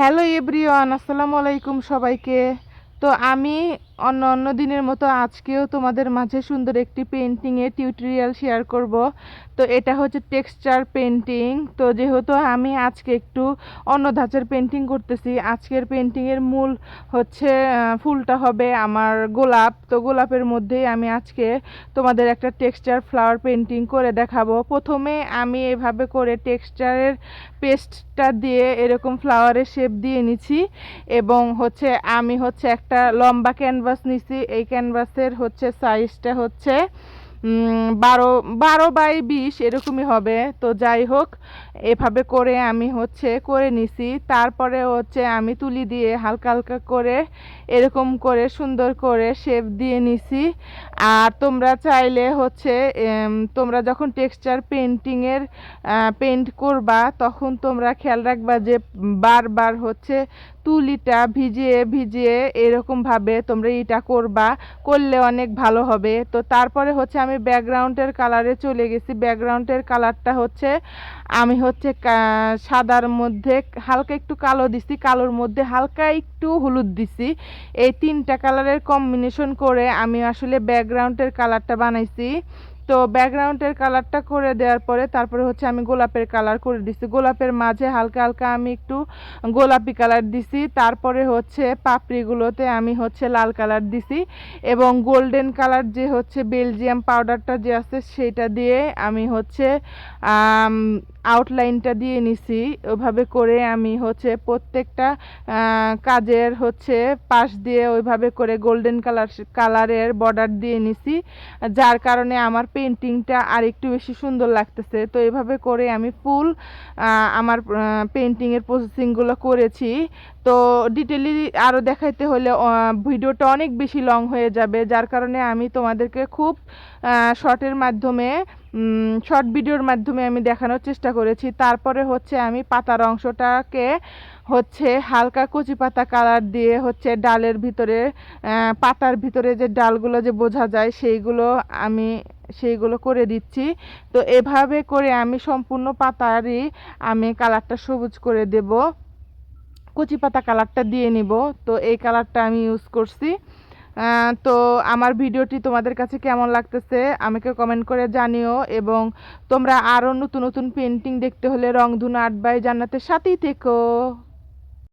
Hello everyone, আসসালামু আলাইকুম সবাইকে। তো আমি অন্য অন্য দিনের মতো আজকেও তোমাদের মাঝে সুন্দর একটি পেন্টিংয়ের টিউটোরিয়াল শেয়ার করব। তো এটা হচ্ছে টেক্সচার পেন্টিং। তো যেহেতু আমি আজকে একটু অন্য ধাঁচের পেন্টিং করতেছি, আজকের পেন্টিংয়ের মূল হচ্ছে ফুলটা হবে আমার গোলাপ। তো গোলাপের মধ্যেই আমি আজকে তোমাদের একটা টেক্সচার ফ্লাওয়ার পেন্টিং করে দেখাবো। প্রথমে আমি এভাবে করে টেক্সচারের পেস্টটা দিয়ে এরকম ফ্লাওয়ারের শেপ দিয়ে নিছি এবং আমি একটা লম্বা ক্যানভাস নিছি। এই ক্যানভাসের সাইজটা হচ্ছে 12 বাই 20 এরকমই হবে। তো যাই হোক, এভাবে করে আমি করে নিছি। তারপরে আমি তুলি দিয়ে হালকা হালকা করে এরকম করে সুন্দর করে শেপ দিয়ে নিছি। আর তোমরা চাইলে তোমরা যখন টেক্সচার পেন্টিংয়ের পেন্ট করবা তখন তোমরা খেয়াল রাখবা যে বারবার তুলিটা ভিজিয়ে ভিজিয়ে এরকমভাবে তোমরা এটা করলে অনেক ভালো হবে। তো তারপরে আমি ব্যাকগ্রাউন্ডের কালারে চলে গেছি। ব্যাকগ্রাউন্ডের কালারটা আমি সাদার মধ্যে হালকা একটু কালো দিছি, কালোর মধ্যে হালকা একটু হলুদ দিছি। এই তিনটা কালারের কম্বিনেশন করে আমি আসলে ব্যাকগ্রাউন্ডের কালারটা বানাইছি। তো ব্যাকগ্রাউন্ডের কালারটা করে দেওয়ার পরে তারপরে আমি গোলাপের কালার করে দিছি। গোলাপের মাঝে হালকা হালকা আমি একটু গোলাপি কালার দিছি। তারপরে পাপড়িগুলোতে আমি লাল কালার দিছি এবং গোল্ডেন কালার যে বেলজিয়াম পাউডারটা যে আছে সেটা দিয়ে আমি আউটলাইনটা দিয়ে নিছি। ওইভাবে করে আমি প্রত্যেকটা কাজের পাশ দিয়ে ওইভাবে করে গোল্ডেন কালারের বর্ডার দিয়ে নিছি, যার কারণে আমার পেন্টিংটা আর একটু বেশি সুন্দর লাগতেছে। তো এভাবে করে আমি ফুল আমার পেন্টিংয়ের প্রসেসিংগুলো করেছি। তো ডিটেইলি আরও দেখাইতে হলে ভিডিওটা অনেক বেশি লং হয়ে যাবে, যার কারণে আমি তোমাদেরকে খুব শর্ট ভিডিওর মাধ্যমে আমি দেখানোর চেষ্টা করেছি। তারপরে আমি পাতার অংশটাকে হালকা কচি পাতা কালার দিয়ে ডালের ভিতরে পাতার ভিতরে যে ডালগুলো যে বোঝা যায় সেইগুলো করে দিচ্ছি। তো এভাবে করে আমি সম্পূর্ণ পাতারই আমি কালারটা সবুজ করে দেব, কচি পাতা কালারটা দিয়ে নিব। তো এই কালারটা আমি ইউজ করছি। তো আমার ভিডিওটি তোমাদের কাছে কেমন লাগতেছে আমাকে কমেন্ট করে জানিও, এবং তোমরা আরও নতুন নতুন পেন্টিং দেখতে হলে রংধনু আর্ট বাই জান্নাতের সাথেই থেকো।